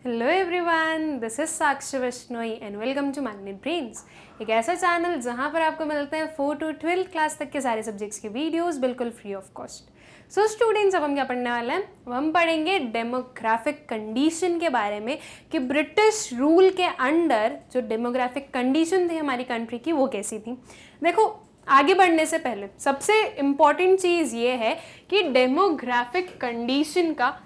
Hello everyone, this is Sakshi Vaishnoi and welcome to Magnet Brains. एक ऐसा channel जहां पर आपको मिलते हैं 4 to 12 क्लास तक के सारे सब्जेक्ट्स के वीडियोस बिल्कुल free of cost. So students, अब हम क्या पढ़ने वाले हैं? हम पढ़ेंगे डेमोग्राफिक कंडीशन के बारे में कि ब्रिटिश रूल के अंडर जो डेमोग्राफिक कंडीशन थी हमारी कंट्री की वो कैसी थी। देखो, आगे बढ़ने से पहले सबसे इम्पॉर्टेंट चीज़ ये है कि डेमोग्राफिक कंडीशन का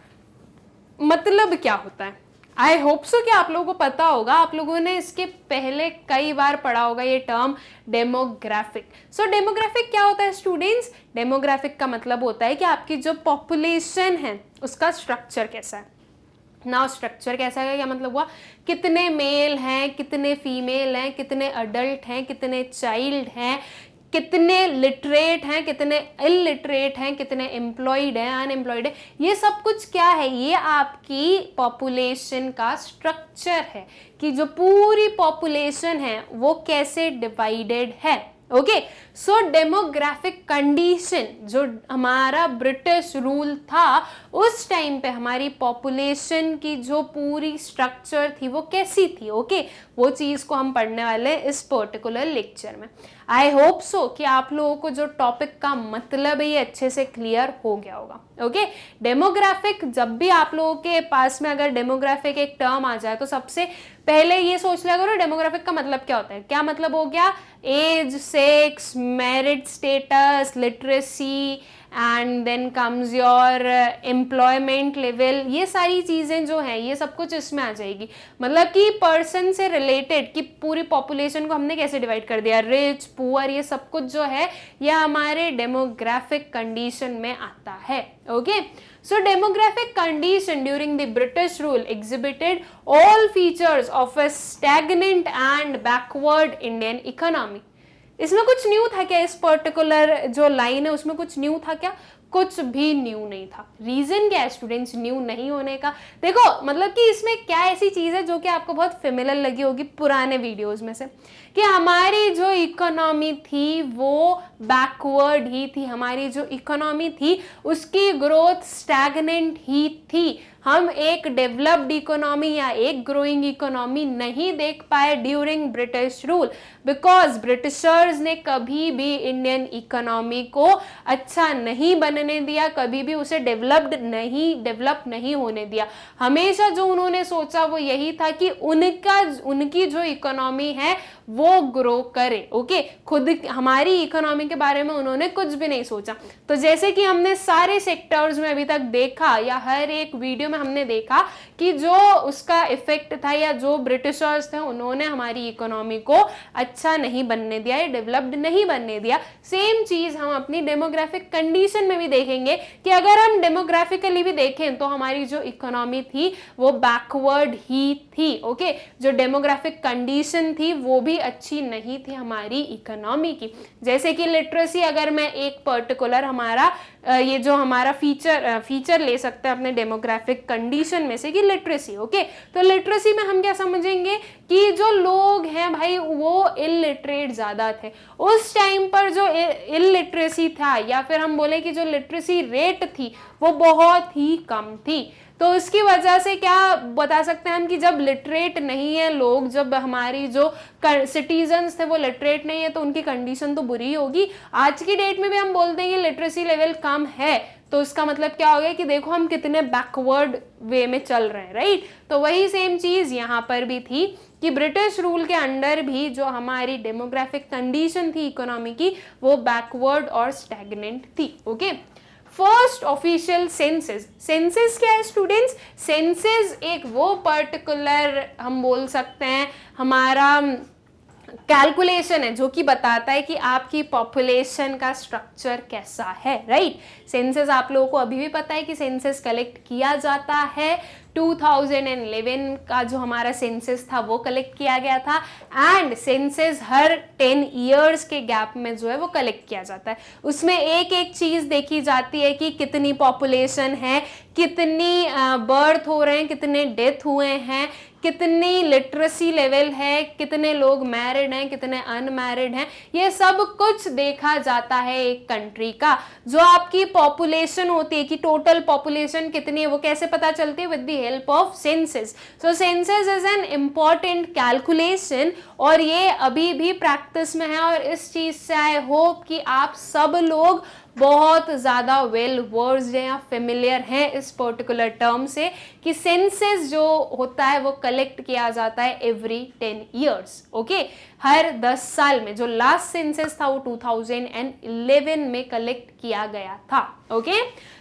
मतलब क्या होता है। आई होप सो कि आप लोगों को पता होगा, आप लोगों ने इसके पहले कई बार पढ़ा होगा ये टर्म डेमोग्राफिक। सो डेमोग्राफिक क्या होता है स्टूडेंट्स? डेमोग्राफिक का मतलब होता है कि आपकी जो पॉपुलेशन है उसका स्ट्रक्चर कैसा है। नाउ स्ट्रक्चर कैसा है, क्या मतलब हुआ? कितने मेल हैं, कितने फीमेल हैं, कितने अडल्ट हैं, कितने चाइल्ड हैं, कितने लिटरेट हैं, कितने इलिटरेट हैं, कितने एम्प्लॉयड हैं, अनएम्प्लॉयड है। ये सब कुछ क्या है? ये आपकी पॉपुलेशन का स्ट्रक्चर है कि जो पूरी पॉपुलेशन है वो कैसे डिवाइडेड है। ओके, सो डेमोग्राफिक कंडीशन जो हमारा ब्रिटिश रूल था उस टाइम पे हमारी पॉपुलेशन की जो पूरी स्ट्रक्चर थी वो कैसी थी। ओके, वो चीज को हम पढ़ने वाले हैं इस पर्टिकुलर लेक्चर में। आई होप सो कि आप लोगों को जो टॉपिक का मतलब है ये अच्छे से क्लियर हो गया होगा। ओके, डेमोग्राफिक, जब भी आप लोगों के पास में अगर डेमोग्राफिक एक टर्म आ जाए तो सबसे पहले ये सोच लिया करो डेमोग्राफिक का मतलब क्या होता है। क्या मतलब हो गया? Age, sex, married status, literacy and then comes your employment level. ये सारी चीजें जो हैं ये सब कुछ इसमें आ जाएगी। मतलब कि पर्सन से रिलेटेड कि पूरी पॉपुलेशन को हमने कैसे डिवाइड कर दिया, रिच, पुअर, ये सब कुछ जो है ये हमारे डेमोग्राफिक कंडीशन में आता है। Okay, so demographic condition during the British rule exhibited all features of a stagnant and backward Indian economy. इसमें कुछ न्यू था क्या? इस पर्टिकुलर जो लाइन है उसमें कुछ न्यू था क्या? कुछ भी न्यू नहीं था। रीजन क्या है स्टूडेंट्स न्यू नहीं होने का? देखो, मतलब कि इसमें क्या ऐसी चीज है जो कि आपको बहुत फेमिलियर लगी होगी पुराने वीडियोस में से, कि हमारी जो इकोनॉमी थी वो बैकवर्ड ही थी। हमारी जो इकोनॉमी थी उसकी ग्रोथ स्टैग्नेंट ही थी। हम एक डेवलप्ड इकोनॉमी या एक ग्रोइंग इकोनॉमी नहीं देख पाए during British rule, because Britishers ने कभी भी इंडियन इकोनॉमी को अच्छा नहीं बनने दिया, कभी भी उसे डेवलप नहीं होने दिया। हमेशा जो उन्होंने सोचा वो यही था कि उनकी जो इकोनॉमी है वो ग्रो करे। ओके, खुद हमारी इकोनॉमी के बारे में उन्होंने कुछ भी नहीं सोचा। तो जैसे कि हमने सारे सेक्टर्स में अभी तक देखा या हर एक वीडियो में हमने देखा कि जो उसका इफेक्ट था या जो ब्रिटिशर्स थे उन्होंने हमारी इकोनॉमी को अच्छा नहीं बनने दिया या डेवलप्ड नहीं बनने दिया। सेम चीज हम अपनी डेमोग्राफिक कंडीशन में भी देखेंगे कि अगर हम डेमोग्राफिकली भी देखें तो हमारी जो इकोनॉमी थी वो बैकवर्ड ही थी। ओके, जो डेमोग्राफिक कंडीशन थी वो भी अच्छी नहीं थी हमारी इकोनॉमी की। जैसे कि लिटरेसी, अगर मैं एक पर्टिकुलर हमारा ये जो हमारा फीचर ले सकते हैं अपने डेमोग्राफिक कंडीशन में से कि लिटरेसी। ओके, तो लिटरेसी में हम क्या समझेंगे कि जो लोग हैं भाई वो इलिटरेट ज्यादा थे उस टाइम पर। जो इलिटरेसी था या फिर हम बोले कि जो लिटरेसी रेट थी वो बहुत ही कम थी। तो उसकी वजह से क्या बता सकते हैं हम कि जब लिटरेट नहीं है लोग, जब हमारी जो सिटीजन्स थे वो लिटरेट नहीं है तो उनकी कंडीशन तो बुरी होगी। आज की डेट में भी हम बोलते हैं कि लिटरेसी लेवल कम है तो इसका मतलब क्या हो गया कि देखो हम कितने बैकवर्ड वे में चल रहे हैं, राइट। तो वही सेम चीज यहाँ पर भी थी कि ब्रिटिश रूल के अंडर भी जो हमारी डेमोग्राफिक कंडीशन थी इकोनॉमी की वो बैकवर्ड और स्टैग्नेंट थी। ओके, फर्स्ट ऑफिशियल सेंसस क्या है स्टूडेंट्स? सेंसस एक वो पर्टिकुलर हम बोल सकते हैं हमारा कैलकुलेशन है जो कि बताता है कि आपकी पॉपुलेशन का स्ट्रक्चर कैसा है, राइट। सेंसस आप लोगों को अभी भी पता है कि सेंसस कलेक्ट किया जाता है। 2011 का जो हमारा सेंसस था वो कलेक्ट किया गया था एंड सेंसस हर 10 इयर्स के गैप में जो है वो कलेक्ट किया जाता है। उसमें एक एक चीज देखी जाती है कि कितनी पॉपुलेशन है, कितनी बर्थ हो रहे हैं, कितने डेथ हुए हैं, कितनी लिटरेसी लेवल है, कितने लोग मैरिड हैं, कितने अनमैरिड हैं, ये सब कुछ देखा जाता है एक कंट्री का। जो आपकी पॉपुलेशन होती है कि टोटल पॉपुलेशन कितनी है वो कैसे पता चलती है? With the help of census. So census is an important calculation और ये अभी भी प्रैक्टिस में है और इस चीज से आई होप कि आप सब लोग बहुत ज़्यादा वेल वर्स्ड हैं या फेमिलियर हैं इस पर्टिकुलर टर्म से कि सेंसस जो होता है वो कलेक्ट किया जाता है एवरी 10 ईयर्स. ओके, हर 10 साल में. जो लास्ट सेंसस था वो 2011 में कलेक्ट किया गया था. Okay,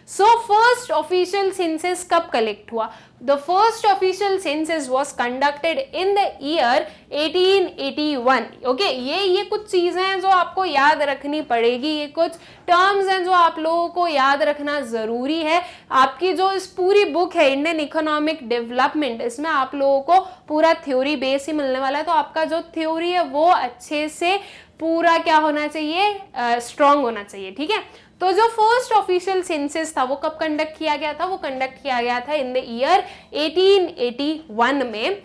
so first official census कब कलेक्ट हुआ? The first official census was conducted in the year 1881. Okay, ये कुछ चीजें हैं जो आपको याद रखनी पड़ेगी, ये कुछ टर्म्स हैं जो आप लोगों को याद रखना जरूरी है. आपकी जो इस पूरी बुक है इंडियन इकोनॉमिक डेवलपमेंट, इसमें आप लोगों को पूरा थ्योरी बेस ही मिलने वाला है. तो आपका जो थ्योरी है वो अच्छे से पूरा क्या होना चाहिए, स्ट्रांग होना चाहिए. ठीक है, तो जो फर्स्ट ऑफिशियल सेंसस था वो कब कंडक्ट किया गया था? वो कंडक्ट किया गया था इन द ईयर 1881 में.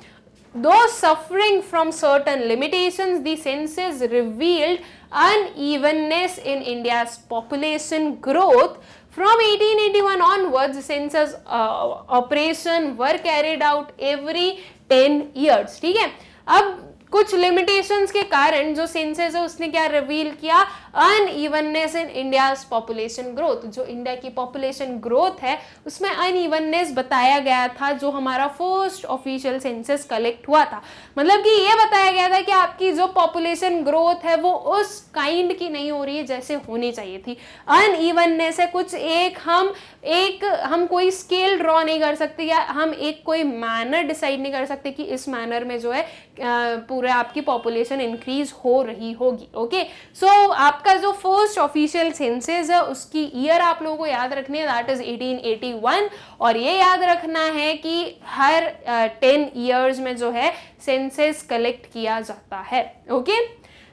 Though suffering from certain limitations, the census revealed unevenness in India's population growth. From 1881 onwards, census operation were carried out every 10 years. ठीक है, अब कुछ लिमिटेशंस के कारण जो सेंसस है उसने क्या रिवील किया? Unevenness in India's population growth. जो इंडिया की पॉपुलेशन ग्रोथ है उसमें अनइवननेस बताया गया था जो हमारा फर्स्ट ऑफिशियल सेंसस कलेक्ट हुआ था. मतलब कि ये बताया गया था कि आपकी जो पॉपुलेशन ग्रोथ है वो उस काइंड की नहीं हो रही है जैसे होनी चाहिए थी. अनइवननेस है कुछ, हम कोई स्केल ड्रॉ नहीं कर सकते या हम एक कोई मैनर डिसाइड नहीं कर सकते कि इस मैनर में जो है पूरे आपकी पॉपुलेशन इंक्रीज हो रही होगी. ओके, सो आपका जो फर्स्ट ऑफिशियल सेंसस है उसकी ईयर आप लोगों को याद रखनी है, दैट इज 1881. और ये याद रखना है कि हर 10 ईयर्स में जो है सेंसस कलेक्ट किया जाता है. Okay,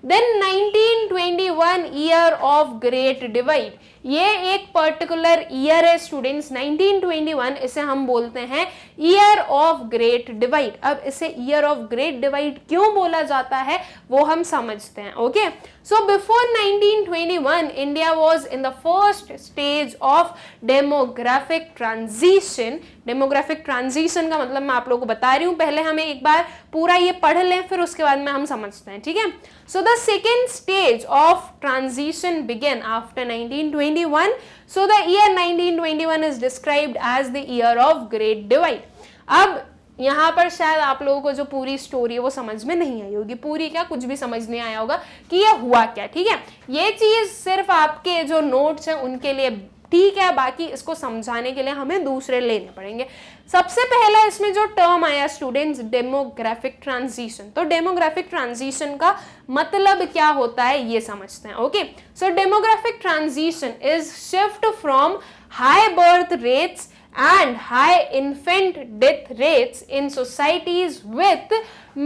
then 1921 year of great divide. ये एक पर्टिकुलर ईयर है स्टूडेंट्स, 1921, इसे हम बोलते हैं ईयर ऑफ ग्रेट डिवाइड. अब इसे ईयर ऑफ ग्रेट डिवाइड क्यों बोला जाता है वो हम समझते हैं. Okay, so before 1921 India was in the first stage of demographic transition. Demographic transition का मतलब मैं आप लोगों को बता रही हूं, पहले हमें एक बार पूरा ये पढ़ लें फिर उसके बाद में हम समझते हैं. ठीक है, so the second stage of transition begin after 1921. So the year 1921 is described as the year of Great Divide. अब यहाँ पर शायद आप लोगों को जो पूरी स्टोरी है वो समझ में नहीं आई होगी, पूरी क्या कुछ भी समझ नहीं आया होगा कि ये हुआ क्या. ठीक है, ये चीज सिर्फ आपके जो नोट्स हैं उनके लिए ठीक है, बाकी इसको समझाने के लिए हमें दूसरे लेने पड़ेंगे. सबसे पहला इसमें जो टर्म आया स्टूडेंट्स, डेमोग्राफिक ट्रांजिशन. तो डेमोग्राफिक ट्रांजिशन का मतलब क्या होता है ये समझते हैं. Okay, so demographic transition is shift from high birth rates and high infant death rates in societies with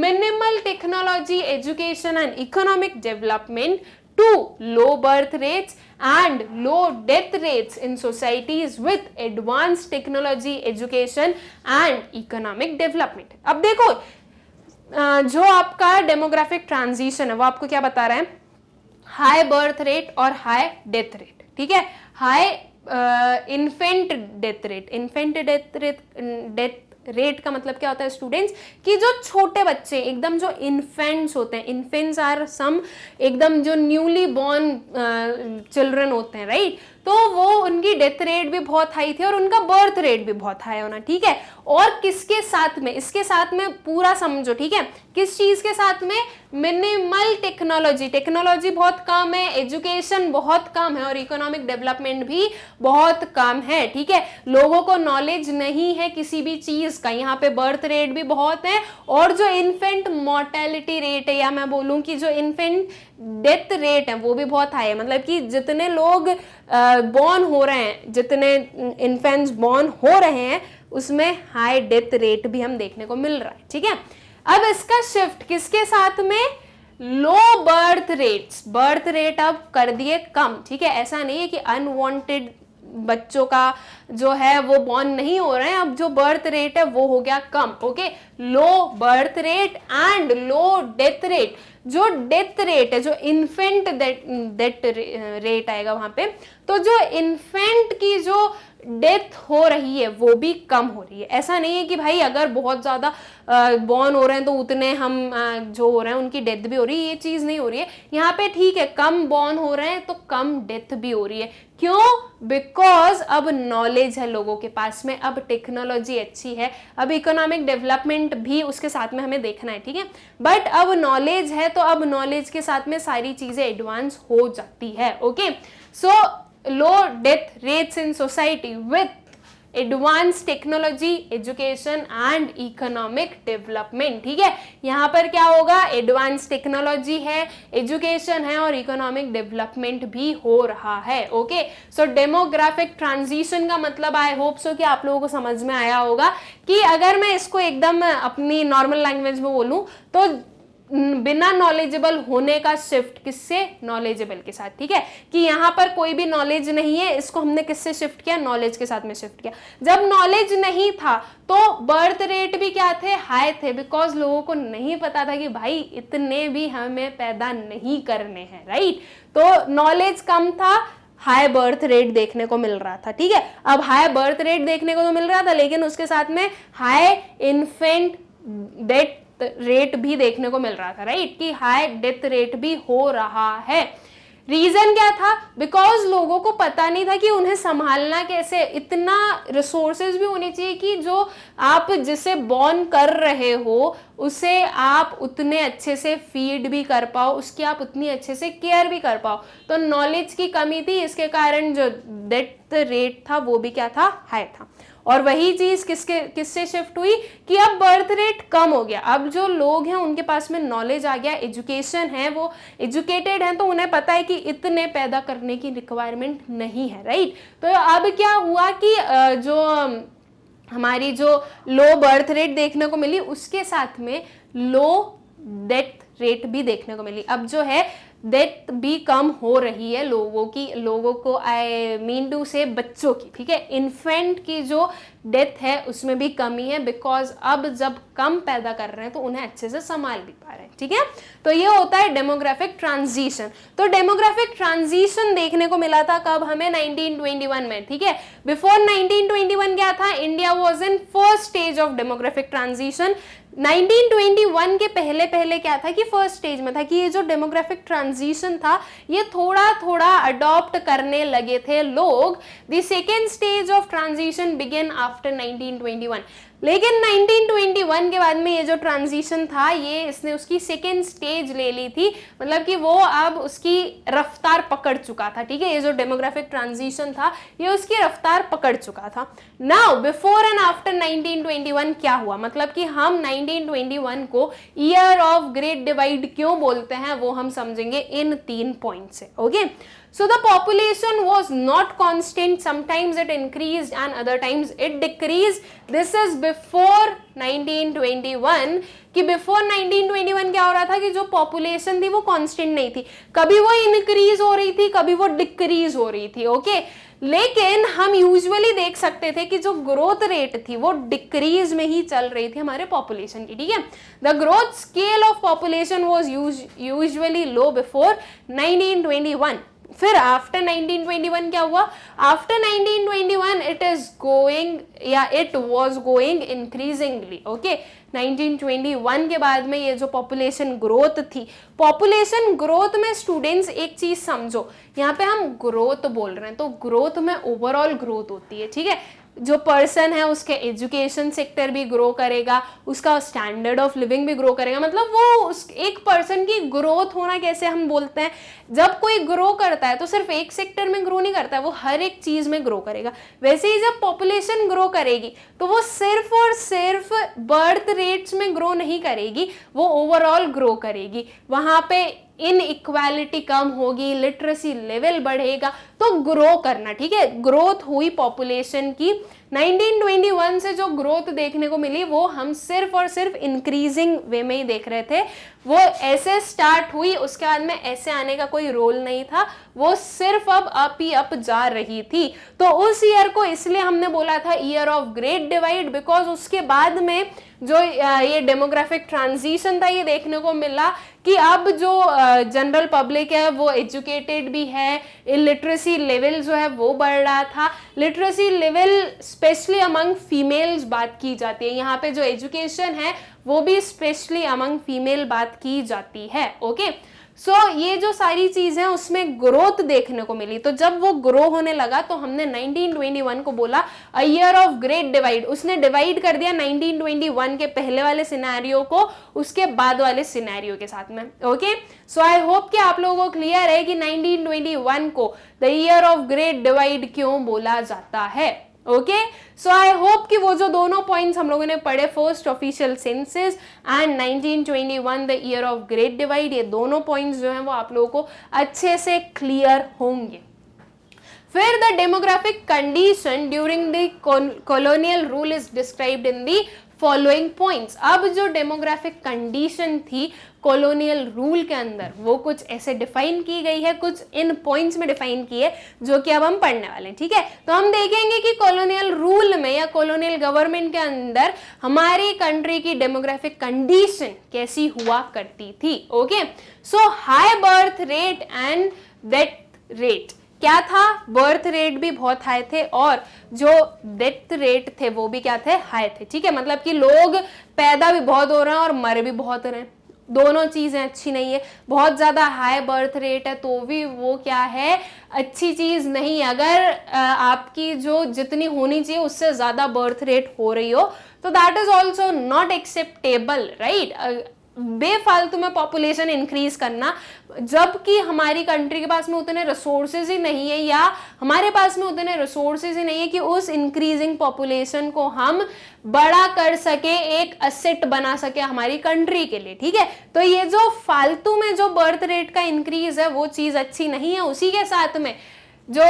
minimal technology, education and economic development to low birth rates and low death rates in societies with advanced technology, education and economic development. अब देखो जो आपका demographic transition है वो आपको क्या बता रहा है? हाई बर्थ रेट और हाई डेथ रेट. ठीक है, हाई इन्फेंट डेथ रेट का मतलब क्या होता है स्टूडेंट्स कि जो छोटे बच्चे एकदम जो इन्फेंट्स होते हैं, इन्फेंट्स आर सम एकदम जो न्यूली बॉर्न चिल्ड्रन होते हैं, राइट, तो वो उनकी डेथ रेट भी बहुत हाई थी और उनका बर्थ रेट भी बहुत हाई होना. ठीक है, और किसके साथ में? इसके साथ में पूरा समझो. ठीक है, किस चीज के साथ में? Minimal technology. टेक्नोलॉजी बहुत कम है, एजुकेशन बहुत कम है और इकोनॉमिक डेवलपमेंट भी बहुत कम है. ठीक है, लोगों को नॉलेज नहीं है किसी भी चीज का. यहाँ पे बर्थ रेट भी बहुत है और जो इन्फेंट मोर्टेलिटी रेट है या मैं बोलूँ कि जो इन्फेंट डेथ रेट है वो भी बहुत हाई है. मतलब कि जितने लोग बॉर्न हो रहे हैं, जितने इन्फेंट्स बॉर्न हो रहे हैं उसमें हाई डेथ रेट भी हम देखने को मिल रहा है. ठीक है, अब इसका शिफ्ट किसके साथ में? Low birth rates. Birth rate अब कर दिए कम. ठीक है, ऐसा नहीं है कि अनवांटेड बच्चों का जो है वो बॉर्न नहीं हो रहे हैं, अब जो बर्थ रेट है वो हो गया कम। Okay, low birth rate and low death rate. जो डेथ रेट है, जो इन्फेंट डेथ रेट आएगा वहां पे, तो जो इन्फेंट की जो डेथ हो रही है वो भी कम हो रही है। ऐसा नहीं है कि भाई अगर बहुत ज्यादा बॉर्न हो रहे हैं तो उतने हम जो हो रहे हैं उनकी डेथ भी हो रही है, ये चीज नहीं हो रही है यहाँ पे। ठीक है, कम बॉर्न हो रहे हैं तो कम डेथ भी हो रही है। क्यों? बिकॉज अब नॉलेज है लोगों के पास में, अब टेक्नोलॉजी अच्छी है, अब इकोनॉमिक डेवलपमेंट भी उसके साथ में हमें देखना है, ठीक है। बट अब नॉलेज है तो अब नॉलेज के साथ में सारी चीजें एडवांस हो जाती है। Okay, so low death rates in society with advance technology, education and economic development. ठीक है, यहाँ पर क्या होगा, एडवांस टेक्नोलॉजी है, एजुकेशन है और इकोनॉमिक डेवलपमेंट भी हो रहा है। ओके, सो डेमोग्राफिक ट्रांजिशन का मतलब आई होप सो कि आप लोगों को समझ में आया होगा कि अगर मैं इसको एकदम अपनी नॉर्मल लैंग्वेज में बोलूं तो बिना नॉलेजेबल होने का शिफ्ट किससे, नॉलेजेबल के साथ। ठीक है, कि यहाँ पर कोई भी नॉलेज नहीं है, इसको हमने किससे शिफ्ट किया, नॉलेज के साथ में शिफ्ट किया। जब नॉलेज नहीं था तो बर्थ रेट भी क्या थे, हाई थे, बिकॉज लोगों को नहीं पता था कि भाई इतने भी हमें पैदा नहीं करने हैं, राइट। तो नॉलेज कम था, हाई बर्थ रेट देखने को मिल रहा था। ठीक है, अब हाई बर्थ रेट देखने को तो मिल रहा था, लेकिन उसके साथ में हाई इन्फेंट डेथ रेट भी देखने को मिल रहा था, राइट, कि हाई डेथ रेट भी हो रहा है। रीजन क्या था, बिकॉज लोगों को पता नहीं था कि उन्हें संभालना कैसे। इतना रिसोर्सेज भी होने चाहिए कि जो आप जिसे बॉर्न कर रहे हो उसे आप उतने अच्छे से फीड भी कर पाओ, उसकी आप उतनी अच्छे से केयर भी कर पाओ। तो नॉलेज की कमी थी, इसके कारण जो डेथ रेट था वो भी क्या था, हाई था। और वही चीज किससे शिफ्ट हुई कि अब बर्थ रेट कम हो गया। अब जो लोग हैं उनके पास में नॉलेज आ गया, एजुकेशन है, वो एजुकेटेड हैं, तो उन्हें पता है कि इतने पैदा करने की रिक्वायरमेंट नहीं है, राइट। तो अब क्या हुआ कि जो हमारी जो लो बर्थ रेट देखने को मिली उसके साथ में लो डेथ रेट भी देखने को मिली। अब जो है डेथ भी कम हो रही है लोगों की, लोगों को आई मीन टू से बच्चों की। ठीक है, इन्फेंट की जो डेथ है उसमें भी कमी है, बिकॉज अब जब कम पैदा कर रहे हैं तो उन्हें अच्छे से संभाल भी पा रहे हैं। ठीक है, तो ये होता है डेमोग्राफिक ट्रांजिशन। तो डेमोग्राफिक ट्रांजिशन देखने को मिला था कब, हमें 1921 में। ठीक है, बिफोर 1921 क्या था, India was in first stage of demographic transition. 1921 के पहले पहले क्या था कि फर्स्ट स्टेज में था कि ये जो डेमोग्राफिक ट्रांजिशन था ये थोड़ा थोड़ा अडॉप्ट करने लगे थे लोग। The second stage of transition begin after 1921। लेकिन 1921 के बाद में ये जो ट्रांजिशन था ये इसने उसकी सेकेंड स्टेज ले ली थी, मतलब कि वो अब उसकी रफ्तार पकड़ चुका था। ठीक है, ये जो डेमोग्राफिक ट्रांजिशन था ये उसकी रफ्तार पकड़ चुका था। नाउ बिफोर एंड आफ्टर 1921 क्या हुआ, मतलब कि हम 1921 को ईयर ऑफ ग्रेट डिवाइड क्यों बोलते हैं वो हम समझेंगे इन 3 पॉइंट से। Okay, so the population was not constant, sometimes it increased and other times it decreased. This is before 1921 कि before 1921 क्या हो रहा था कि जो population थी वो constant नहीं थी, कभी वो increase हो रही थी कभी वो decrease हो रही थी। ओके, लेकिन हम यूजुअली देख सकते थे कि जो ग्रोथ रेट थी वो डिक्रीज में ही चल रही थी हमारे पॉपुलेशन की। ठीक है, the growth scale of population was usually low before 1921। फिर आफ्टर 1921 क्या हुआ, आफ्टर 1921 इट इज गोइंग या it was going increasingly. Okay, 1921 के बाद में ये जो पॉपुलेशन ग्रोथ थी, पॉपुलेशन ग्रोथ में स्टूडेंट्स एक चीज समझो, यहाँ पे हम ग्रोथ बोल रहे हैं तो ग्रोथ में ओवरऑल ग्रोथ होती है। ठीक है, जो पर्सन है उसके एजुकेशन सेक्टर भी ग्रो करेगा, उसका स्टैंडर्ड ऑफ लिविंग भी ग्रो करेगा, मतलब वो उस एक पर्सन की ग्रोथ होना कैसे हम बोलते हैं, जब कोई ग्रो करता है तो सिर्फ एक सेक्टर में ग्रो नहीं करता है, वो हर एक चीज में ग्रो करेगा। वैसे ही जब पॉपुलेशन ग्रो करेगी तो वो सिर्फ और सिर्फ बर्थ रेट्स में ग्रो नहीं करेगी, वो ओवरऑल ग्रो करेगी। वहां पे इनइक्वालिटी कम होगी, लिटरेसी लेवल बढ़ेगा, तो ग्रो करना। ठीक है, ग्रोथ हुई पॉपुलेशन की 1921 से जो ग्रोथ देखने को मिली वो हम सिर्फ और सिर्फ इंक्रीजिंग वे में ही देख रहे थे। वो ऐसे स्टार्ट हुई, उसके बाद में ऐसे आने का कोई रोल नहीं था, वो सिर्फ अब अप ही अप जा रही थी। तो उस ईयर को इसलिए हमने बोला था year of great divide, because उसके बाद में जो ये डेमोग्राफिक ट्रांजिशन था ये देखने को मिला कि अब जो जनरल पब्लिक है वो एजुकेटेड भी है, इलिटरेसी लेवल जो है वो बढ़ रहा था। Literacy level specially among females बात की जाती है, यहाँ पे जो एजुकेशन है वो भी स्पेशली अमंग फीमेल बात की जाती है। ओके, सो ये जो सारी चीजें उसमें ग्रोथ देखने को मिली। तो जब वो ग्रो होने लगा तो हमने 1921 को बोला a year of great divide. उसने डिवाइड कर दिया 1921 के पहले वाले सिनेरियो को उसके बाद वाले सिनेरियो के साथ में। ओके, सो आई होप कि आप लोगों को क्लियर है कि 1921 को the year of great divide क्यों बोला जाता है। ओके, सो आई होप कि वो जो दोनों पॉइंट्स हम लोगों ने पढ़े, first official census and 1921 the year of great divide, ये दोनों पॉइंट्स जो हैं वो आप लोगों को अच्छे से क्लियर होंगे। फिर the demographic condition during the colonial rule is described in the following points. अब जो डेमोग्राफिक कंडीशन थी कॉलोनियल रूल के अंदर वो कुछ ऐसे डिफाइन की गई है, कुछ इन पॉइंट्स में डिफाइन की है जो कि अब हम पढ़ने वाले हैं। ठीक है, तो हम देखेंगे कि कॉलोनियल रूल में या कॉलोनियल गवर्नमेंट के अंदर हमारी कंट्री की डेमोग्राफिक कंडीशन कैसी हुआ करती थी। Okay, so high birth rate and death rate क्या था, बर्थ रेट भी बहुत हाई थे और जो डेथ रेट थे वो भी क्या थे, हाई थे। ठीक है, मतलब कि लोग पैदा भी बहुत हो रहे हैं और मर भी बहुत रहे हैं, दोनों चीजें अच्छी नहीं है। बहुत ज्यादा हाई बर्थ रेट है तो भी वो क्या है, अच्छी चीज नहीं है। अगर आपकी जो जितनी होनी चाहिए उससे ज्यादा बर्थ रेट हो रही हो तो that is also not acceptable, right. बेफालतू में पॉपुलेशन इंक्रीज करना जबकि हमारी कंट्री के पास में उतने रिसोर्सेज ही नहीं है या हमारे पास में उतने रिसोर्सेज ही नहीं है कि उस इंक्रीजिंग पॉपुलेशन को हम बड़ा कर सके, एक असेट बना सके हमारी कंट्री के लिए। ठीक है, तो ये जो फालतू में जो बर्थ रेट का इंक्रीज है वो चीज अच्छी नहीं है। उसी के साथ में जो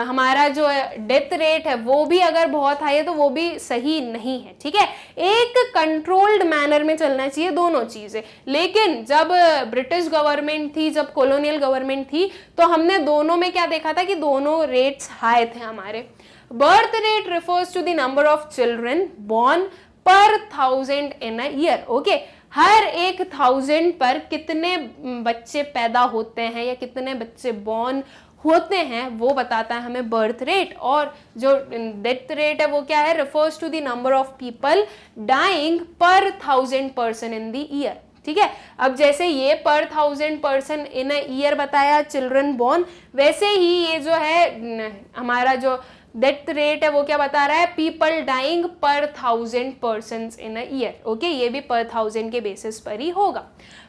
हमारा जो डेथ रेट है वो भी अगर बहुत हाई है तो वो भी सही नहीं है। ठीक है, एक कंट्रोल्ड मैनर में चलना चाहिए दोनों चीजें। लेकिन जब ब्रिटिश गवर्नमेंट थी, जब कॉलोनियल गवर्नमेंट थी, तो हमने दोनों में क्या देखा था कि दोनों रेट्स हाई थे हमारे। Birth rate refers to the number of children born per 1000 in a year. Okay, हर 1000 पर कितने बच्चे पैदा होते हैं या कितने बच्चे बॉर्न होते हैं वो बताता है हमें बर्थ रेट। और जो डेथ रेट है वो क्या है, refers to the number of people dying per 1000 person in the year. ठीक है, अब जैसे ये पर 1000 पर्सन इन अ ईयर बताया चिल्ड्रन बॉर्न, वैसे ही ये जो है हमारा जो डेथ रेट है वो क्या बता रहा है, people dying per 1000 person in a year. Okay, ये भी पर 1000 के बेसिस पर ही होगा।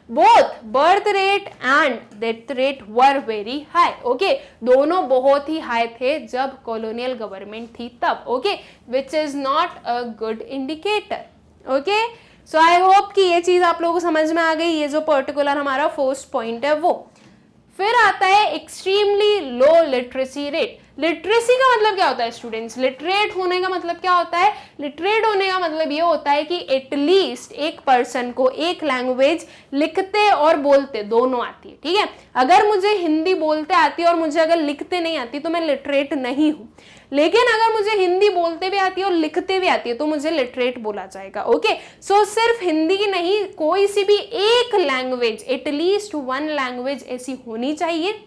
Both birth rate and death rate were very high. Okay, दोनों बहुत ही हाई थे जब कॉलोनियल गवर्नमेंट थी तब। Okay, which is not a good indicator. Okay, so I hope कि ये चीज आप लोगों को समझ में आ गई। ये जो पर्टिकुलर हमारा फर्स्ट पॉइंट है वो। फिर आता है extremely low literacy rate. Literacy का मतलब क्या होता है स्टूडेंट्स, लिटरेट होने का मतलब क्या होता है, लिटरेट होने का मतलब ये होता है कि एटलीस्ट एक पर्सन को एक लैंग्वेज लिखते और बोलते दोनों आती है। ठीक है, अगर मुझे हिंदी बोलते आती है और मुझे अगर लिखते नहीं आती तो मैं लिटरेट नहीं हूं। लेकिन अगर मुझे हिंदी बोलते भी आती है और लिखते भी आती है तो मुझे लिटरेट बोला जाएगा। ओके, सो सिर्फ हिंदी की नहीं, कोई सी भी एक लैंग्वेज, एटलीस्ट वन लैंग्वेज ऐसी होनी चाहिए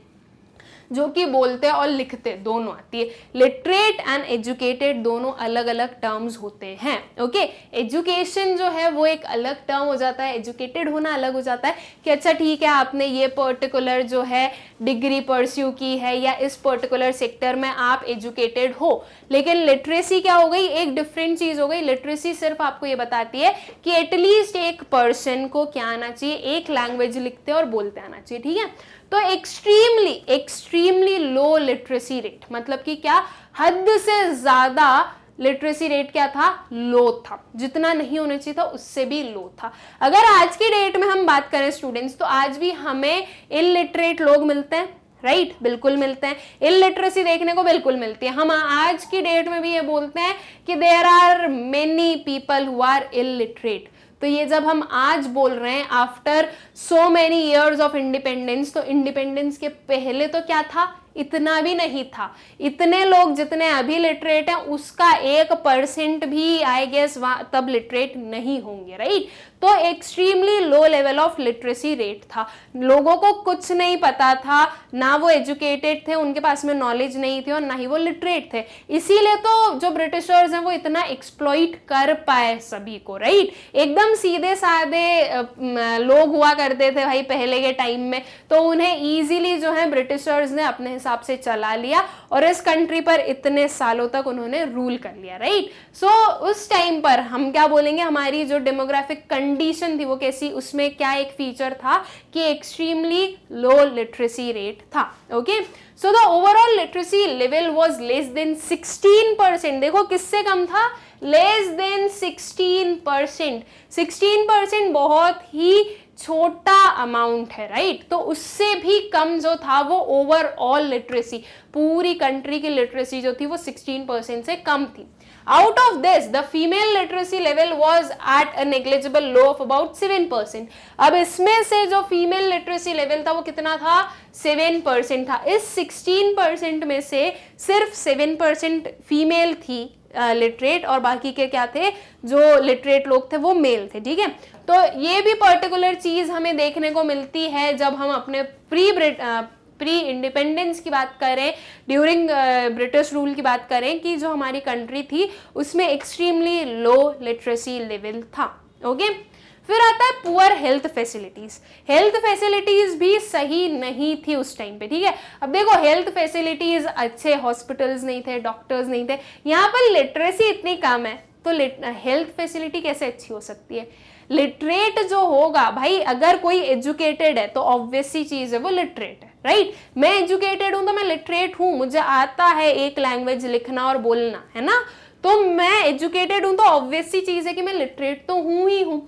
जो कि बोलते और लिखते दोनों आती है। लिटरेट एंड एजुकेटेड दोनों अलग अलग टर्म्स होते हैं। ओके, एजुकेशन जो है वो एक अलग टर्म हो जाता है, एजुकेटेड होना अलग हो जाता है कि अच्छा ठीक है आपने ये पर्टिकुलर जो है डिग्री परस्यू की है या इस पर्टिकुलर सेक्टर में आप एजुकेटेड हो। लेकिन लिटरेसी क्या हो गई, एक डिफरेंट चीज हो गई। लिटरेसी सिर्फ आपको ये बताती है कि एटलीस्ट एक पर्सन को क्या आना चाहिए, एक लैंग्वेज लिखते और बोलते आना चाहिए। ठीक है, तो एक्सट्रीमली लो लिटरेसी रेट मतलब कि क्या, हद से ज्यादा लिटरेसी रेट क्या था, लो था, जितना नहीं होना चाहिए था उससे भी लो था। अगर आज की डेट में हम बात करें स्टूडेंट्स तो आज भी हमें इलिटरेट लोग मिलते हैं, राइट बिल्कुल मिलते हैं। इलिटरेसी देखने को बिल्कुल मिलती है। हम आज की डेट में भी ये बोलते हैं कि there are many people who are illiterate. तो ये जब हम आज बोल रहे हैं after so many years of independence, तो इंडिपेंडेंस के पहले तो क्या था, इतना भी नहीं था। इतने लोग जितने अभी लिटरेट हैं उसका 1% भी आई गेस तब लिटरेट नहीं होंगे, राइट। तो extremely low level of literacy rate था। लोगों को कुछ नहीं पता था, ना वो एजुकेटेड थे, उनके पास में नॉलेज नहीं थी और ना ही वो लिटरेट थे। इसीलिए तो जो ब्रिटिशर्स हैं वो इतना एक्सप्लॉइट कर पाए सभी को, राइट। एकदम सीधे साधे लोग हुआ करते थे भाई पहले के टाइम में, तो उन्हें इजीली जो है ब्रिटिशर्स ने अपने हिसाब से चला लिया और इस कंट्री पर इतने सालों तक उन्होंने रूल कर लिया, राइट। सो उस टाइम पर हम क्या बोलेंगे, हमारी जो डेमोग्राफिक कंडीशन थी वो कैसी, उसमें क्या एक फीचर था कि एक्सट्रीमली लो लिटरेसी रेट था। Okay, so the overall literacy level was less than 16%। देखो किससे कम था, लेस देन 16%। 16% बहुत ही छोटा अमाउंट है, राइट। तो उससे भी कम जो था वो ओवरऑल लिटरेसी, पूरी कंट्री की लिटरेसी जो थी वो 16% से कम थी। Out of this, the female literacy level was at a negligible low of about 7%. अब इसमें से जो फीमेल लिटरेसी लेवल था वो कितना था, 7% था। इस 16% में से सिर्फ 7% फीमेल थी लिटरेट और बाकी के क्या थे, जो लिटरेट लोग थे वो मेल थे, ठीक है। तो ये भी पर्टिकुलर चीज हमें देखने को मिलती है जब हम अपने प्री इंडिपेंडेंस की बात करें, ड्यूरिंग ब्रिटिश रूल की बात करें, कि जो हमारी कंट्री थी उसमें एक्सट्रीमली लो लिटरेसी लेवल था। ओके, फिर आता है poor health facilities. Health facilities भी सही नहीं थी उस टाइम पे, ठीक है। अब देखो हेल्थ फैसिलिटीज, अच्छे हॉस्पिटल्स नहीं थे, डॉक्टर्स नहीं थे, यहाँ पर लिटरेसी इतनी कम है तो हेल्थ फैसिलिटी कैसे अच्छी हो सकती है। लिटरेट जो होगा भाई, अगर कोई एजुकेटेड है तो ऑब्वियस सी चीज है वो लिटरेट है, राइट। मैं एजुकेटेड हूं तो मैं लिटरेट हूं, मुझे आता है एक लैंग्वेज लिखना और बोलना, है ना। तो मैं एजुकेटेड हूं तो ऑब्वियस सी चीज है कि मैं लिटरेट तो हूं ही हूं।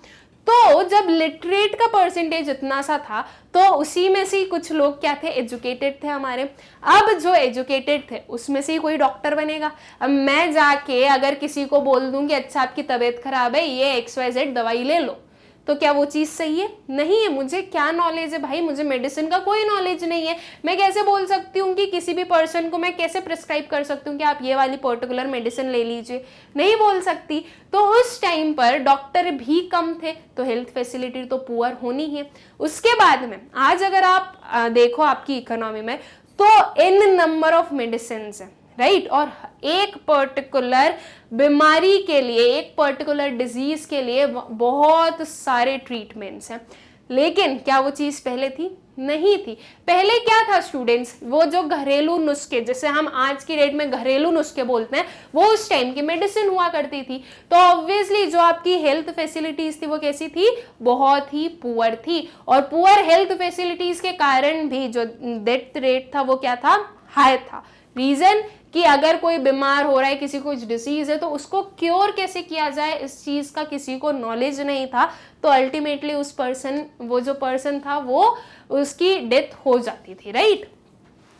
तो जब लिटरेट का परसेंटेज इतना सा था तो उसी में से कुछ लोग क्या थे, एजुकेटेड थे हमारे। अब जो एजुकेटेड थे उसमें से ही कोई डॉक्टर बनेगा। अब मैं जाके अगर किसी को बोल दूं कि अच्छा आपकी तबीयत खराब है, ये XYZ दवाई ले लो, तो क्या वो चीज सही है? नहीं है। मुझे क्या नॉलेज है भाई, मुझे मेडिसिन का कोई नॉलेज नहीं है। मैं कैसे बोल सकती हूँ कि किसी भी पर्सन को मैं कैसे प्रिस्क्राइब कर सकती हूँ कि आप ये वाली पर्टिकुलर मेडिसिन ले लीजिए, नहीं बोल सकती। तो उस टाइम पर डॉक्टर भी कम थे तो हेल्थ फैसिलिटी तो पुअर होनी है। उसके बाद में आज अगर आप देखो आपकी इकोनॉमी में तो इन नंबर ऑफ मेडिसिन है, राइट। और एक पर्टिकुलर बीमारी के लिए, एक पर्टिकुलर डिजीज के लिए बहुत सारे ट्रीटमेंट्स हैं। लेकिन क्या वो चीज पहले थी? नहीं थी। पहले क्या था स्टूडेंट्स, वो जो घरेलू नुस्खे, जैसे हम आज की डेट में घरेलू नुस्खे बोलते हैं, वो उस टाइम की मेडिसिन हुआ करती थी। तो ऑब्वियसली जो आपकी हेल्थ फैसिलिटीज थी वो कैसी थी? बहुत ही पुअर थी। और पुअर हेल्थ फैसिलिटीज के कारण भी जो डेथ रेट था वो क्या था? हाई था। रीजन कि अगर कोई बीमार हो रहा है, किसी को कुछ डिसीज है, तो उसको क्योर कैसे किया जाए इस चीज का किसी को नॉलेज नहीं था। तो अल्टीमेटली उस पर्सन, वो जो पर्सन था वो उसकी डेथ हो जाती थी, right.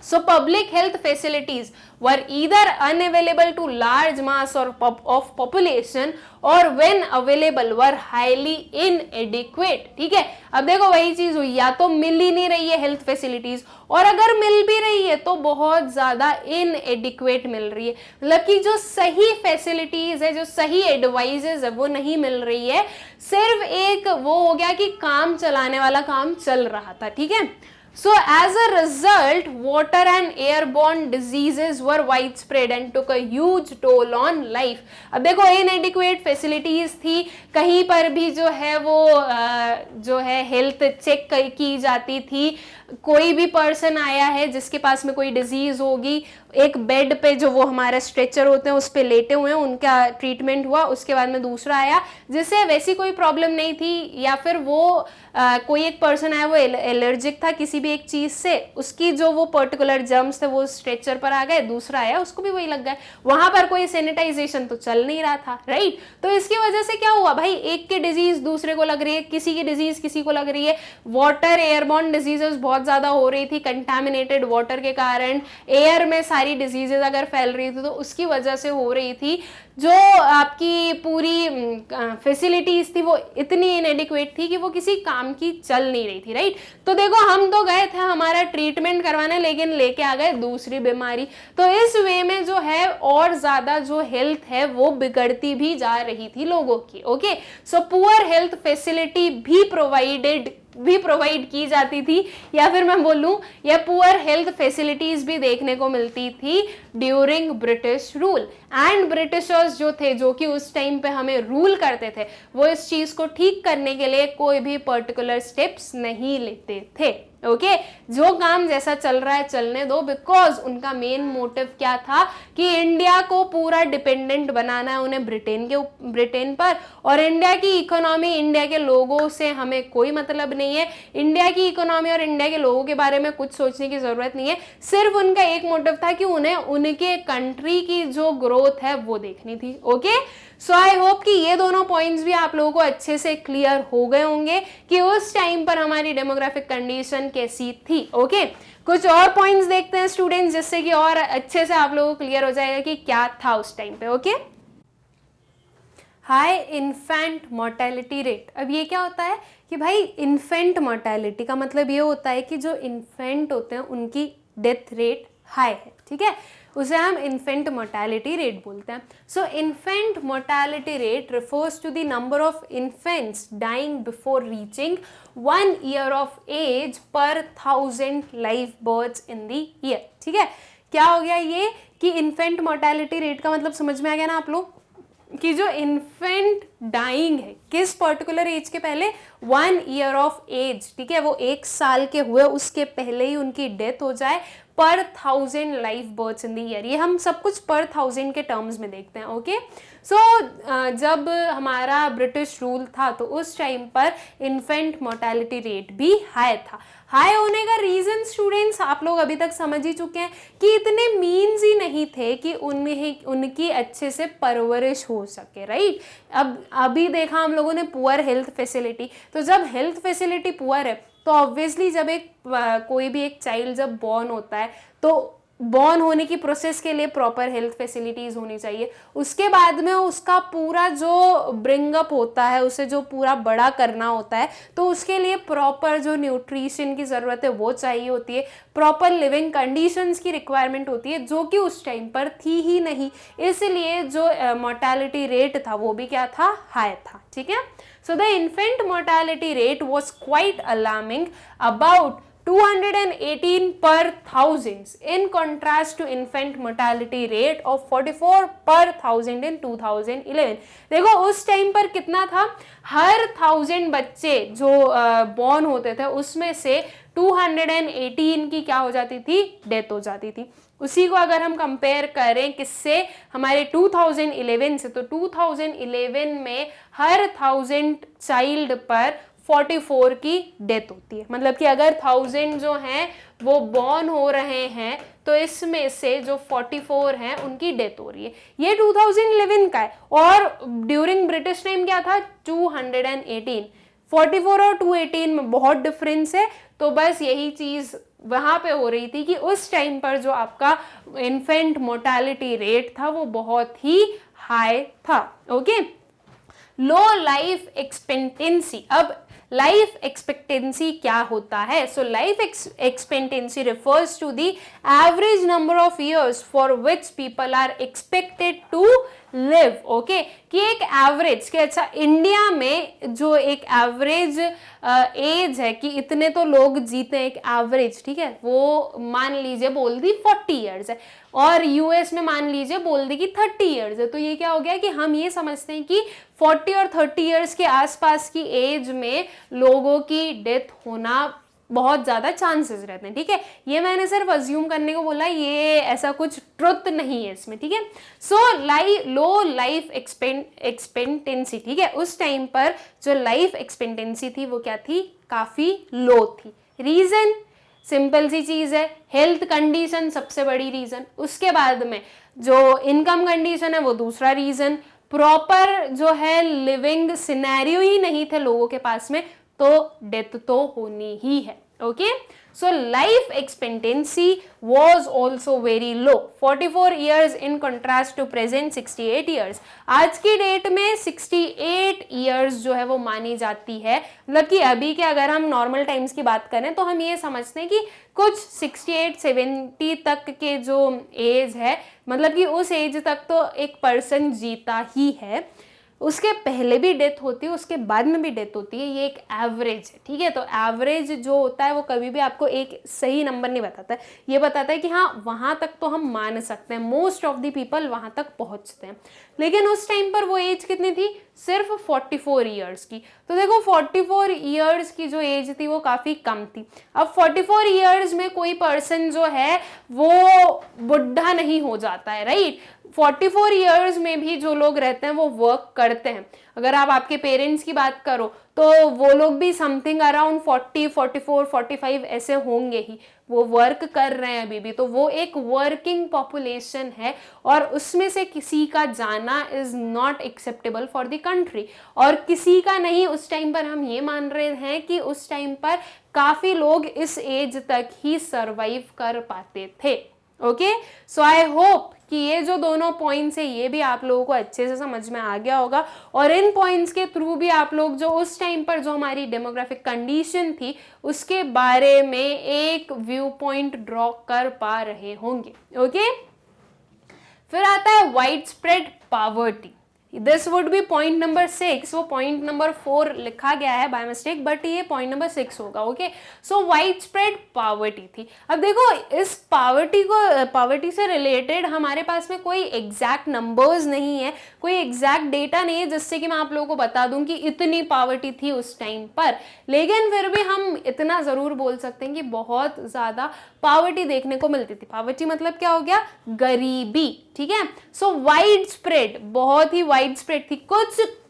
So public health facilities were either unavailable to large mass or of population or when available were highly inadequate। ठीक है, अब देखो वही चीज हुई, या तो मिल ही नहीं रही है हेल्थ फैसिलिटीज, और अगर मिल भी रही है तो बहुत ज्यादा इनएडिक्वेट मिल रही है। मतलब कि जो सही फैसिलिटीज है, जो सही एडवाइजेज है वो नहीं मिल रही है। सिर्फ एक वो हो गया कि काम चलाने वाला काम चल रहा था, ठीक है। So as a result, water and airborne diseases were widespread and took a huge toll on life। अब देखो inadequate facilities थी, कहीं पर भी जो है वो जो है हेल्थ चेक की जाती थी। कोई भी पर्सन आया है जिसके पास में कोई डिजीज होगी, एक बेड पे जो वो हमारा स्ट्रेचर होते हैं उस पे लेटे हुए हैं, उनका ट्रीटमेंट हुआ। उसके बाद में दूसरा आया जिससे वैसी कोई प्रॉब्लम नहीं थी, या फिर वो कोई एक पर्सन आया वो एलर्जिक था किसी भी एक चीज से, उसकी जो वो पर्टिकुलर जर्म्स थे वो स्ट्रेचर पर आ गए, दूसरा आया उसको भी वही लग गए। वहां पर कोई सैनिटाइजेशन तो चल नहीं रहा था, राइट। तो इसकी वजह से क्या हुआ भाई, एक की डिजीज दूसरे को लग रही है, किसी की डिजीज किसी को लग रही है। वाटर एयरबॉर्न डिजीजेस बहुत बहुत ज़्यादा हो रही थी कंटामिनेटेड वाटर के कारण, एयर में सारी डिजीजेज अगर फैल रही थी तो उसकी वजह से हो रही थी। जो आपकी पूरी फैसिलिटीज थी वो इतनी इनएडिक्वेट थी कि वो किसी काम की चल नहीं रही थी, राइट। तो देखो हम तो गए थे हमारा ट्रीटमेंट करवाने, लेकिन लेके आ गए दूसरी बीमारी। तो इस वे में जो है और ज्यादा जो हेल्थ है वो बिगड़ती भी जा रही थी लोगों की। Okay, so poor health facility भी प्रोवाइड की जाती थी, या फिर मैं बोलूं या पुअर हेल्थ फैसिलिटीज भी देखने को मिलती थी during British rule. And Britishers जो थे, जो कि उस टाइम पे हमें रूल करते थे, वो इस चीज को ठीक करने के लिए कोई भी पर्टिकुलर स्टेप्स नहीं लेते थे। ओके, जो काम जैसा चल रहा है चलने दो, बिकॉज उनका मेन मोटिव क्या था कि इंडिया को पूरा डिपेंडेंट बनाना है उन्हें ब्रिटेन पर, और इंडिया की इकोनॉमी, इंडिया के लोगों से हमें कोई मतलब नहीं है। इंडिया की इकोनॉमी और इंडिया के लोगों के बारे में कुछ सोचने की जरूरत नहीं है। सिर्फ उनका एक मोटिव था कि उन्हें उनके कंट्री की जो ग्रोथ है वो देखनी थी। ओके, सो आई होप कि ये दोनों पॉइंट्स भी आप लोगों को अच्छे से क्लियर हो गए होंगे कि उस टाइम पर हमारी डेमोग्राफिक कंडीशन कैसी थी। ओके, कुछ और पॉइंट्स देखते हैं स्टूडेंट्स, जिससे कि और अच्छे से आप लोगों को क्लियर हो जाएगा कि क्या था उस टाइम पे। Okay, high infant mortality rate. अब ये क्या होता है कि भाई इन्फेंट मोर्टेलिटी का मतलब ये होता है कि जो इन्फेंट होते हैं उनकी डेथ रेट हाई है, ठीक है, उसे हम इन्फेंट मोर्टेलिटी रेट बोलते हैं। So infant mortality rate refers to the number of infants dying before reaching 1 year of age पर 1000 live births in the year. ठीक है, क्या हो गया ये कि इन्फेंट मोर्टेलिटी रेट का मतलब समझ में आ गया ना आप लोग, कि जो इन्फेंट डाइंग है किस पर्टिकुलर एज के पहले, 1 year ऑफ एज, ठीक है, वो 1 साल के हुए उसके पहले ही उनकी डेथ हो जाए per 1000 life births in the year. ये हम सब कुछ पर 1000 के टर्म्स में देखते हैं। ओके, सो जब हमारा ब्रिटिश रूल था तो उस टाइम पर इन्फेंट मोर्टेलिटी रेट भी हाई था। हाई होने का रीजन स्टूडेंट्स आप लोग अभी तक समझ ही चुके हैं कि इतने मीन्स ही नहीं थे कि उनकी अच्छे से परवरिश हो सके, राइट। अब अभी देखा हम लोगों ने पुअर हेल्थ फैसिलिटी, तो जब हेल्थ फैसिलिटी पुअर है तो ऑब्वियसली जब कोई भी एक चाइल्ड जब बॉर्न होता है तो बॉर्न होने की प्रोसेस के लिए प्रॉपर हेल्थ फैसिलिटीज होनी चाहिए। उसके बाद में उसका पूरा जो ब्रिंगअप होता है, उसे जो पूरा बड़ा करना होता है, तो उसके लिए प्रॉपर जो न्यूट्रिशन की ज़रूरत है वो चाहिए होती है, प्रॉपर लिविंग कंडीशंस की रिक्वायरमेंट होती है, जो कि उस टाइम पर थी ही नहीं। इसलिए जो मोर्टेलिटी रेट था वो भी क्या था, हाई था। ठीक है, so the infant mortality rate was quite alarming, about 218 per 1000 in contrast to infant mortality rate of 44 per 1000 in 2011। देखो उस टाइम पर कितना था, हर 1000 बच्चे जो बॉर्न होते थे उसमें से 218 की क्या हो जाती थी, डेथ हो जाती थी। उसी को अगर हम कंपेयर करें किससे, हमारे 2011 से, तो 2011 में हर 1000 चाइल्ड पर 44 की डेथ होती है। मतलब कि अगर 1000 जो हैं वो बॉर्न हो रहे हैं तो इसमें से जो 44 हैं उनकी डेथ हो रही है। ये 2011 का है, और ड्यूरिंग ब्रिटिश टाइम क्या था, 218। 44 और 218 में बहुत डिफरेंस है। तो बस यही चीज वहां पे हो रही थी कि उस टाइम पर जो आपका इन्फेंट मोर्टेलिटी रेट था वो बहुत ही हाई था। Okay, low life expectancy. अब लाइफ एक्सपेक्टेंसी क्या होता है, so life expectancy refers to the average number of years for which people are expected to live. Okay, कि एक एवरेज, कि अच्छा इंडिया में जो एक एवरेज एज है कि इतने तो लोग जीते हैं, एक एवरेज, ठीक है, वो मान लीजिए बोल दी 40 ईयर्स है, और यूएस में मान लीजिए बोल दी कि 30 ईयर्स है। तो ये क्या हो गया कि हम ये समझते हैं कि 40 और 30 ईयर्स के आसपास की एज में लोगों की डेथ होना बहुत ज़्यादा चांसेस रहते हैं। ठीक है, ये मैंने सिर्फ अज्यूम करने को बोला, ये ऐसा कुछ ट्रुथ नहीं है इसमें। ठीक है, सो लो लाइफ एक्सपेक्टेंसी, ठीक है, उस टाइम पर जो लाइफ एक्सपेक्टेंसी थी वो क्या थी, काफ़ी लो थी। रीज़न सिंपल सी चीज़ है, हेल्थ कंडीशन सबसे बड़ी रीज़न, उसके बाद में जो इनकम कंडीशन है वो दूसरा रीज़न, प्रॉपर जो है लिविंग सिनेरियो ही नहीं थे लोगों के पास में, तो डेथ तो होनी ही है। Okay, so life expectancy was also very low, 44 years in contrast to present 68 years. आज की डेट में 68 years जो है वो मानी जाती है, मतलब कि अभी के अगर हम नॉर्मल टाइम्स की बात करें तो हम ये समझते हैं कि कुछ 68-70 तक के जो एज है, मतलब कि उस एज तक तो एक पर्सन जीता ही है, उसके पहले भी डेथ होती है, उसके बाद में भी डेथ होती है, ये एक एवरेज है, ठीक है। तो एवरेज जो होता है वो कभी भी आपको एक सही नंबर नहीं बताता है, ये बताता है कि हाँ वहाँ तक तो हम मान सकते हैं, मोस्ट ऑफ द पीपल वहाँ तक पहुँचते हैं। लेकिन उस टाइम पर वो एज कितनी थी, सिर्फ 44 ईयर्स की। तो देखो 44 ईयर्स की जो एज थी वो काफ़ी कम थी। अब 44 ईयर्स में कोई पर्सन जो है वो बुढ़ा नहीं हो जाता है, राइट। 44 ईयर्स में भी जो लोग रहते हैं वो वर्क करते हैं। अगर आप आपके पेरेंट्स की बात करो तो वो लोग भी समथिंग अराउंड 40, 44, 45 ऐसे होंगे ही, वो वर्क कर रहे हैं अभी भी। तो वो एक वर्किंग पॉपुलेशन है और उसमें से किसी का जाना is not acceptable for the country. और किसी का नहीं, उस टाइम पर हम ये मान रहे हैं कि उस टाइम पर काफ़ी लोग इस एज तक ही सर्वाइव कर पाते थे। ओके, सो आई होप कि ये जो दोनों पॉइंट्स है ये भी आप लोगों को अच्छे से समझ में आ गया होगा, और इन पॉइंट्स के थ्रू भी आप लोग जो उस टाइम पर जो हमारी डेमोग्राफिक कंडीशन थी उसके बारे में एक व्यू पॉइंट ड्रॉ कर पा रहे होंगे। ओके, फिर आता है wide spread poverty. This would be point number 6, वो पॉइंट नंबर 4 लिखा गया है बाय मिस्टेक, बट ये पॉइंट नंबर 6 होगा। ओके, सो वाइड स्प्रेड पॉवर्टी थी। अब देखो इस पॉवर्टी से रिलेटेड हमारे पास में कोई एग्जैक्ट नंबर्स नहीं है, कोई एग्जैक्ट डेटा नहीं है जिससे कि मैं आप लोगों को बता दूं कि इतनी पॉवर्टी थी उस टाइम पर, लेकिन फिर भी हम इतना ज़रूर बोल सकते हैं कि बहुत ज़्यादा पॉवर्टी देखने को मिलती थी। पॉवर्टी मतलब क्या हो गया, गरीबी, ठीक है। सो वाइड स्प्रेड, बहुत ही वाइड स्प्रेड थी।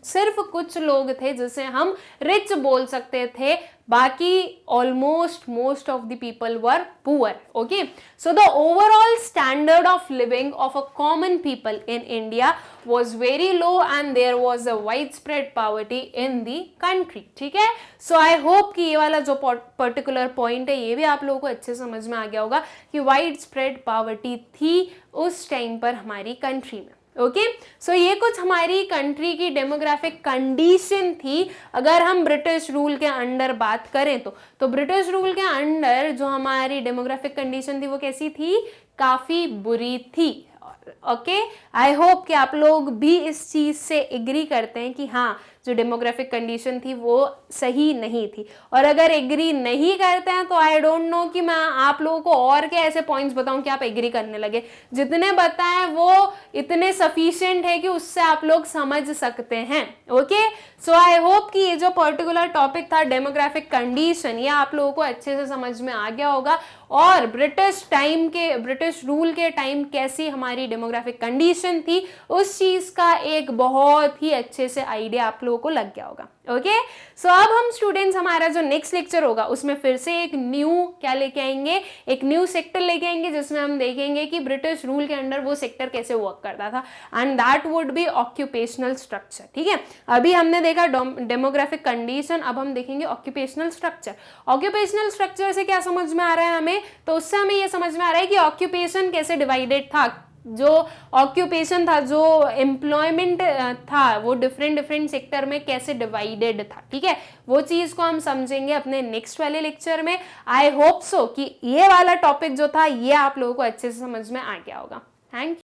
सिर्फ कुछ लोग थे जिसे हम रिच बोल सकते थे, बाकी almost most of the people were poor. Okay, so the overall standard of living of a common people in India was very low and there was a widespread poverty in the country, ठीक है। सो I hope कि ये वाला जो particular point है ये भी आप लोगों को अच्छे समझ में आ गया होगा कि वाइड स्प्रेड पॉवर्टी थी उस टाइम पर हमारी कंट्री में। ओके, सो ये कुछ हमारी कंट्री की डेमोग्राफिक कंडीशन थी। अगर हम ब्रिटिश रूल के अंडर बात करें तो ब्रिटिश रूल के अंडर जो हमारी डेमोग्राफिक कंडीशन थी वो कैसी थी, काफ़ी बुरी थी। ओके, आई होप कि आप लोग भी इस चीज़ से एग्री करते हैं कि हाँ जो डेमोग्राफिक कंडीशन थी वो सही नहीं थी। और अगर एग्री नहीं करते हैं तो आई डोंट नो कि मैं आप लोगों को और क्या ऐसे पॉइंट्स बताऊं कि आप एग्री करने लगे। जितने बताएं वो इतने सफिशिएंट है कि उससे आप लोग समझ सकते हैं। ओके, सो आई होप कि ये जो पर्टिकुलर टॉपिक था डेमोग्राफिक कंडीशन, ये आप लोगों को अच्छे से समझ में आ गया होगा, और ब्रिटिश रूल के टाइम कैसी हमारी डेमोग्राफिक कंडीशन थी उस चीज़ का एक बहुत ही अच्छे से आइडिया आप लोगों को लग गया होगा। ओके, सो अब हम स्टूडेंट्स हमारा जो नेक्स्ट लेक्चर होगा उसमें फिर से एक न्यू क्या लेके आएंगे, एक न्यू सेक्टर लेके आएंगे जिसमें हम देखेंगे कि ब्रिटिश रूल के अंडर वो सेक्टर कैसे वर्क करता था, and that would be occupational structure. ठीक है, अभी हमने देखा डेमोग्राफिक कंडीशन, अब हम देखेंगे ऑक्यूपेशनल स्ट्रक्चर। ऑक्यूपेशनल स्ट्रक्चर से क्या समझ में आ रहा है हमें, तो उससे हमें ये समझ में आ रहा है कि ऑक्यूपेशन कैसे डिवाइडेड था, जो ऑक्यूपेशन था, जो एम्प्लॉयमेंट था वो डिफरेंट सेक्टर में कैसे डिवाइडेड था। ठीक है, वो चीज़ को हम समझेंगे अपने नेक्स्ट वाले लेक्चर में। आई होप सो कि ये वाला टॉपिक जो था ये आप लोगों को अच्छे से समझ में आ गया होगा। Thank you.